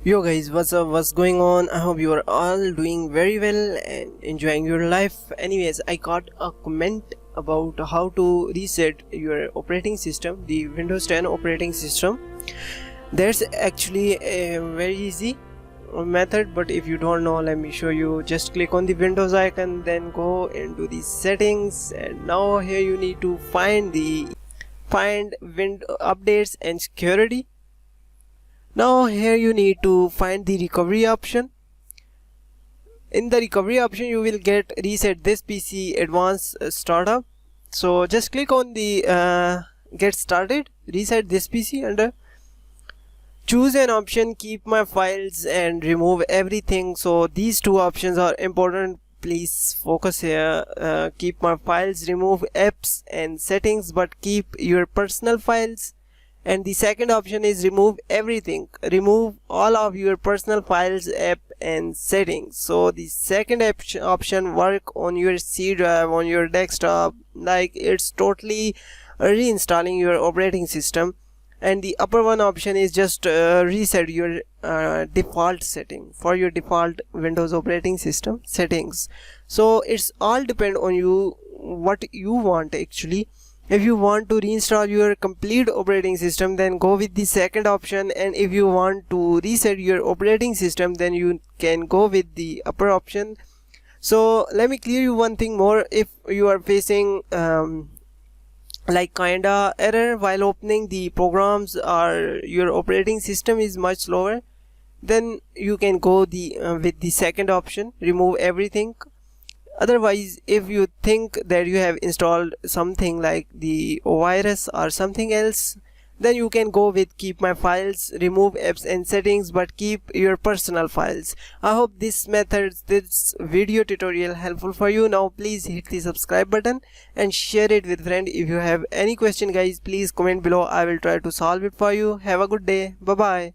Yo guys, what's up, what's going on? I hope you are all doing very well and enjoying your life. Anyways, I got a comment about how to reset your operating system, the Windows 10 operating system. There's actually a very easy method, but if you don't know, let me show you. Just click on the Windows icon, then go into the settings, and now here you need to find window updates and security. Now here you need to find the recovery option. In the recovery option you will get reset this PC advanced startup. So just click on the get started, reset this PC, and choose an option, keep my files and remove everything. So these two options are important, please focus here. Keep my files, remove apps and settings, but keep your personal files. And the second option is remove everything, remove all of your personal files, app and settings. So the second option work on your C drive, on your desktop, like it's totally reinstalling your operating system. And the upper one option is just reset your default setting for your default Windows operating system settings. So it's all depend on you what you want actually. If you want to reinstall your complete operating system, then go with the second option, and if you want to reset your operating system, then you can go with the upper option. So let me clear you one thing more. If you are facing like kinda error while opening the programs, or your operating system is much slower, then you can go with the second option, remove everything. Otherwise, if you think that you have installed something like the virus or something else, then you can go with keep my files, remove apps and settings, but keep your personal files. I hope this video tutorial helpful for you. Now please hit the subscribe button and share it with friend. If you have any question guys, please comment below. I will try to solve it for you. Have a good day. Bye bye.